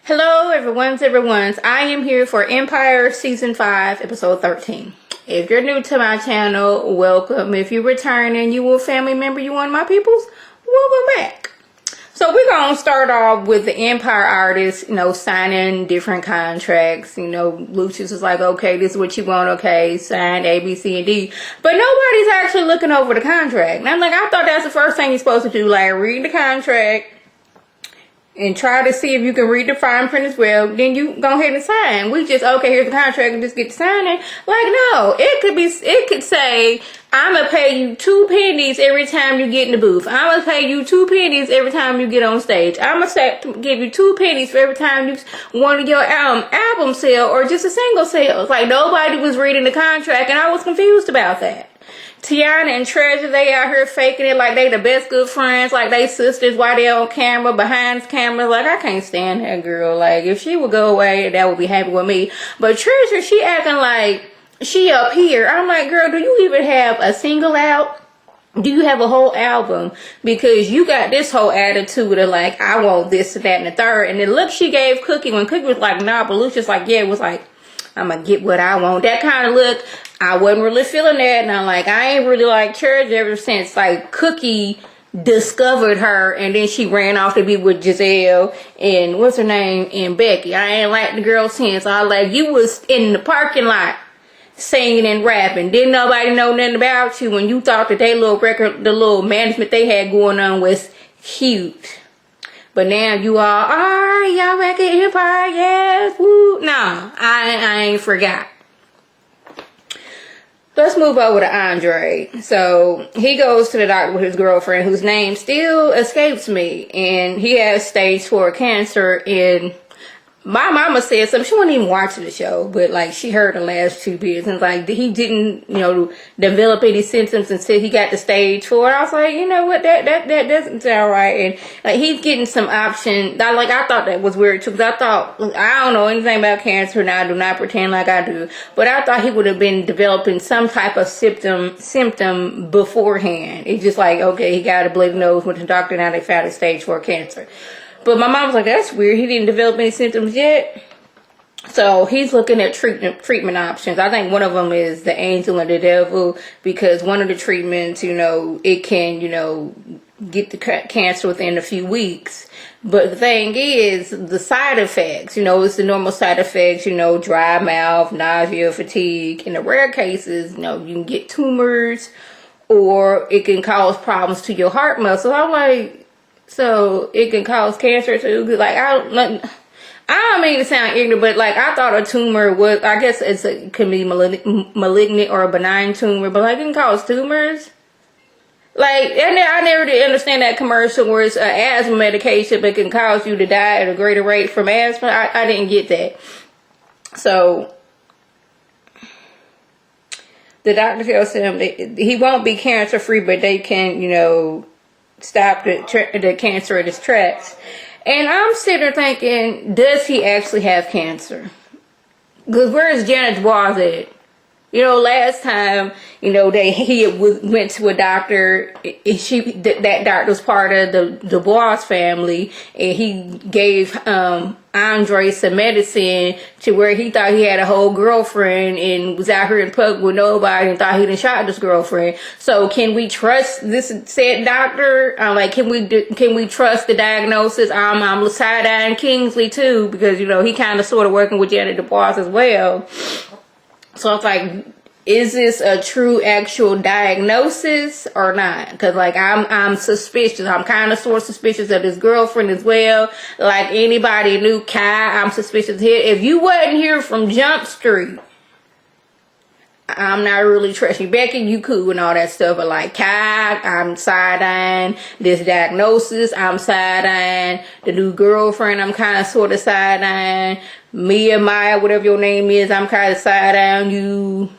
Hello, everyone's. I am here for Empire Season 5, Episode 13. If you're new to my channel, welcome. If you're returning, you a family member, you one of my peoples, welcome back. So we're going to start off with the Empire artist, signing different contracts. Lucius was like, okay, this is what you want, okay, sign A, B, C, and D. But nobody's actually looking over the contract. And I'm like, I thought that's the first thing you're supposed to do, like read the contract and try to see if you can read the fine print as well. Then you go ahead and sign. We just, okay, here's the contract and just get to signing. Like, no, it could say, I'm going to pay you 2 pennies every time you get in the booth. I'm going to pay you 2 pennies every time you get on stage. I'm going to give you 2 pennies for every time you one of your album sale or just a single sale. Like, nobody was reading the contract, and I was confused about that. Tiana and Treasure, they out here faking it like they the best good friends, like they sisters while they on camera, behind the camera. Like, I can't stand that girl. Like, if she would go away, that would be happy with me. But Treasure, she acting like she up here. I'm like, girl, do you even have a single out? Do you have a whole album? Because you got this whole attitude of like, I want this, that, and the third. And the look she gave Cookie when Cookie was like, nah, but Lucius like, yeah, it was like, I'm gonna get what I want. That kind of look, I wasn't really feeling that. And I'm like, I ain't really like Treasure ever since like Cookie discovered her and then she ran off to be with Giselle and what's her name, and Becky. I ain't like the girl since. I like, you was in the parking lot singing and rapping. Didn't nobody know nothing about you when you thought that they little record, the little management they had going on was huge. But now you all are, y'all record Empire, yes, woo. Nah, I ain't forgot. Let's move over to Andre. So he goes to the doctor with his girlfriend, whose name still escapes me, and he has stage 4 cancer. And my mama said something. She wasn't even watching the show, but like she heard the last 2 bits and like he didn't, develop any symptoms until he got to stage 4. I was like, you know what, that doesn't sound right. And like he's getting some option. I thought that was weird too, because I thought, I don't know anything about cancer, and I do not pretend like I do, but I thought he would have been developing some type of symptom beforehand. It's just like, okay, he got a bloody nose with the doctor, now they found his stage 4 cancer. But my mom was like, that's weird. He didn't develop any symptoms yet. So he's looking at treatment options. I think one of them is the angel and the devil, because one of the treatments, it can, get the cancer within a few weeks. But the thing is, the side effects, it's the normal side effects, dry mouth, nausea, fatigue. In the rare cases, you can get tumors, or it can cause problems to your heart muscle. I'm like, so it can cause cancer too. Like, I don't mean to sound ignorant, but like I thought a tumor was, I guess it can be malignant or a benign tumor, but like it can cause tumors. Like, and I never did understand that commercial where it's an asthma medication but can cause you to die at a greater rate from asthma. I didn't get that. So the doctor tells him that he won't be cancer free, but they can, stop the cancer in its tracks. And I'm sitting there thinking, does he actually have cancer? Because where is Janet Dubois at? Last time, he went to a doctor. That doctor was part of the Dubois family, and he gave Andre some medicine to where he thought he had a whole girlfriend and was out here in public with nobody and thought he done shot his girlfriend. So can we trust this said doctor? Can we trust the diagnosis? I'm side-eyeing Kingsley too, because he kind of sort of working with Janet Dubois as well. So it's like, is this a true actual diagnosis or not? Because like I'm suspicious. I'm kind of sort of suspicious of his girlfriend as well. Like anybody knew Kai, I'm suspicious here. If you wasn't here from Jump Street, I'm not really trusting Becky. You cool and all that stuff, but like Kai, I'm side-eyeing this diagnosis. I'm side-eyeing the new girlfriend. I'm kind of sort of side-eyeing Maya, whatever your name is. I'm kind of side-eyeing you.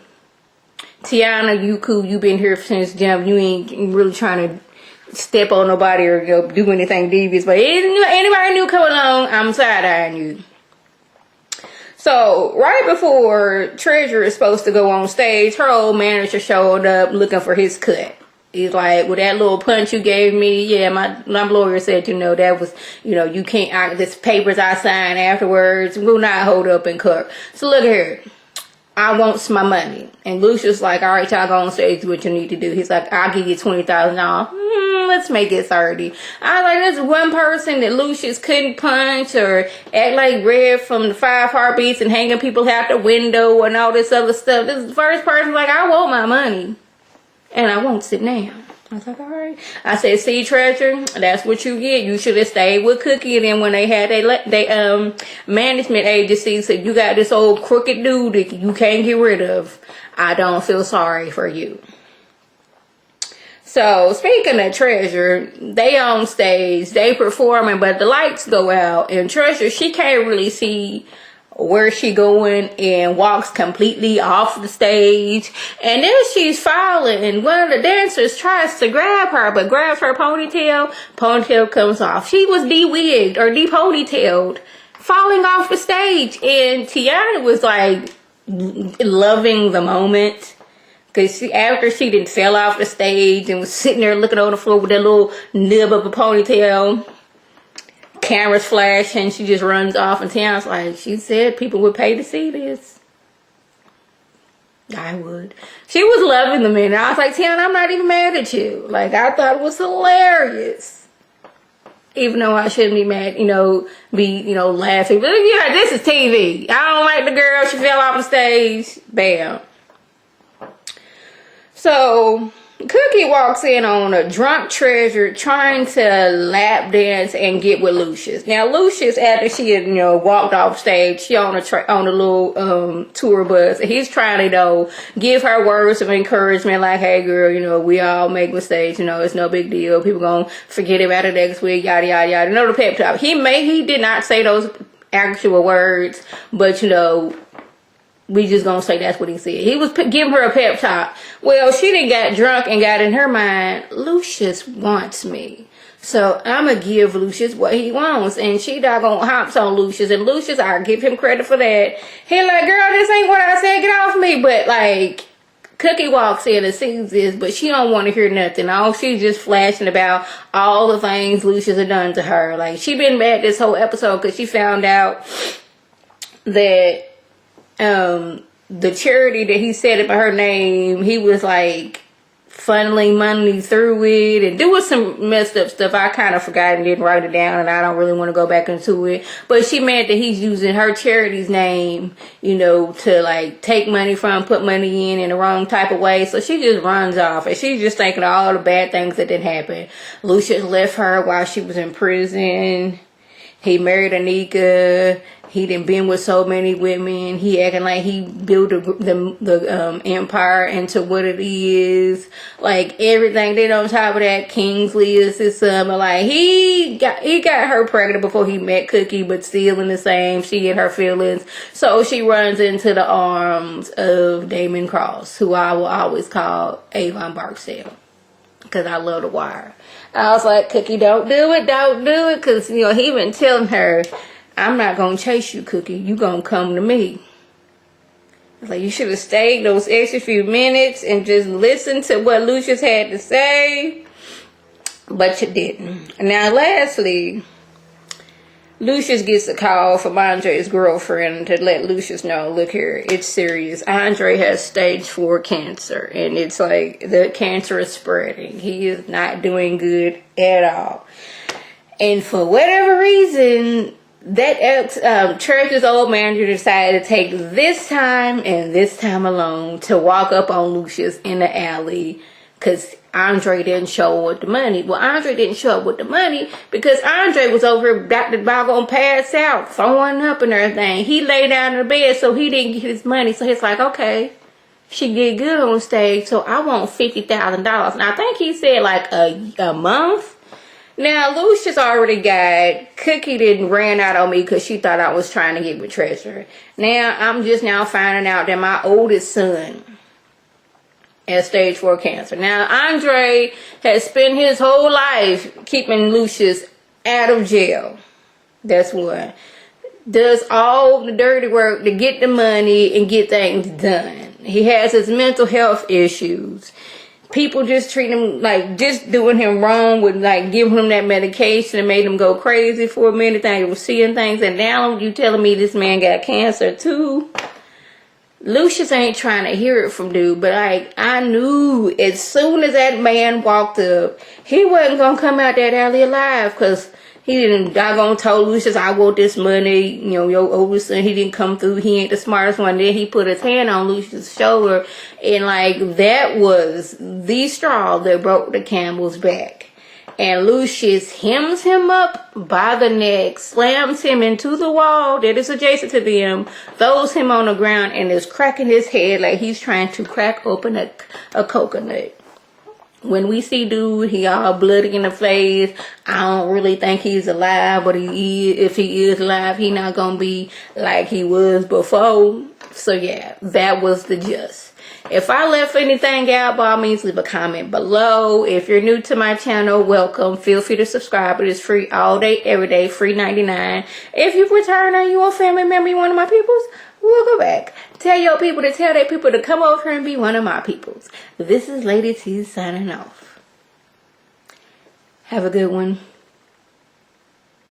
Tiana, you cool. You been here since Jump. You ain't really trying to step on nobody or do anything devious. But anybody new come along, I'm side-eyeing you. So right before Treasure is supposed to go on stage, her old manager showed up looking for his cut. He's like, well, that little punch you gave me, yeah, my lawyer said, that was, you can't, this papers I signed afterwards will not hold up in court. So look here. I wants my money. And Lucius like, all right, y'all go on stage, do what you need to do. He's like, I'll give you $20,000. Let's make it 30. I was like, there's one person that Lucius couldn't punch or act like Red from the 5 Heartbeats and hanging people out the window and all this other stuff. This is the first person like, I want my money. And I won't sit down. I was like, all right. I said, see, Treasure, that's what you get. You should have stayed with Cookie. And then when they had they management agency said, you got this old crooked dude that you can't get rid of. I don't feel sorry for you. So speaking of Treasure, they on stage, they performing, but the lights go out. And Treasure, she can't really see where she going and walks completely off the stage. And then she's falling and one of the dancers tries to grab her but grabs her ponytail comes off. She was de-wigged or de-ponytailed, falling off the stage. And Tiana was like loving the moment because after she didn't fell off the stage and was sitting there looking on the floor with that little nib of a ponytail, cameras flash, and she just runs off. And Tiana's like, she said people would pay to see this. I would. She was loving the minute. I was like, Tiana, I'm not even mad at you. Like, I thought it was hilarious. Even though I shouldn't be mad, laughing. But yeah, this is TV. I don't like the girl. She fell off the stage. Bam. So Cookie walks in on a drunk Treasure trying to lap dance and get with Lucius. Now Lucius, after she had walked off stage, she on a little tour bus, and he's trying to give her words of encouragement like, hey girl, we all make mistakes, it's no big deal, people gonna forget about it next week, yada yada yada. The pep talk. He did not say those actual words, but we just gonna say that's what he said. He was giving her a pep talk. Well, she done got drunk and got in her mind, Lucius wants me. So I'm going to give Lucius what he wants. And she doggone hops on Lucius. And Lucius, I give him credit for that. He like, girl, this ain't what I said. Get off me. But like, Cookie walks in and sees this, but she don't want to hear nothing. All she's just flashing about all the things Lucius had done to her. Like, she been mad this whole episode because she found out that the charity that he set up in her name, he was like funneling money through it and doing some messed up stuff. I kind of forgot and didn't write it down, and I don't really want to go back into it. But she meant that he's using her charity's name, to like take money from, put money in the wrong type of way. So she just runs off, and she's just thinking of all the bad things that didn't happen. Lucius left her while she was in prison. He married Anika. He done been with so many women. He acting like he built the empire into what it is. Like everything. Then on top of that, Kingsley is his son. But like he got her pregnant before he met Cookie, but still in the same. She in her feelings. So she runs into the arms of Damon Cross, who I will always call Avon Barksdale, because I love The Wire. I was like, Cookie, don't do it, because he been telling her, I'm not gonna chase you, Cookie. You gonna come to me. Like, you should have stayed those extra few minutes and just listened to what Lucius had to say, but you didn't. Now, lastly, Lucius gets a call from Andre's girlfriend to let Lucius know, look here, it's serious. Andre has stage 4 cancer, and it's like the cancer is spreading. He is not doing good at all. And for whatever reason, that Treasure's old manager decided to take this time and this time alone to walk up on Lucius in the alley because Andre didn't show up with the money. Well, Andre didn't show up with the money because Andre was over here got the doggone pass out, throwing up and everything. He lay down in the bed, so he didn't get his money. So he's like, okay, she did good on stage, so I want $50,000. And I think he said like a month. Now, Lucius already got, Cookie didn't ran out on me because she thought I was trying to get with Treasure. Now, I'm just now finding out that my oldest son has stage 4 cancer. Now, Andre has spent his whole life keeping Lucius out of jail. That's what. Does all the dirty work to get the money and get things done. He has his mental health issues. people just treating him like just doing him wrong with like giving him that medication and made him go crazy for a minute. They was seeing things, and now you telling me this man got cancer too. Lucius ain't trying to hear it from dude, but like I knew as soon as that man walked up, he wasn't gonna come out that alley alive, because he didn't doggone told Lucius, I want this money, you know, your oldest son, he didn't come through, he ain't the smartest one. Then he put his hand on Lucius' shoulder, and like that was the straw that broke the camel's back. And Lucius hems him up by the neck, slams him into the wall that is adjacent to them, throws him on the ground, and is cracking his head like he's trying to crack open a coconut. When we see dude, he all bloody in the face. I don't really think he's alive, but if he is alive, he not gonna be like he was before. So yeah, that was the gist. If I left anything out, by all means, leave a comment below. If you're new to my channel, welcome. Feel free to subscribe. It is free all day, every day, free 99. If you've returned and you're a family member, you one of my peoples, we'll go back. Tell your people to tell their people to come over here and be one of my peoples. This is Lady T signing off. Have a good one.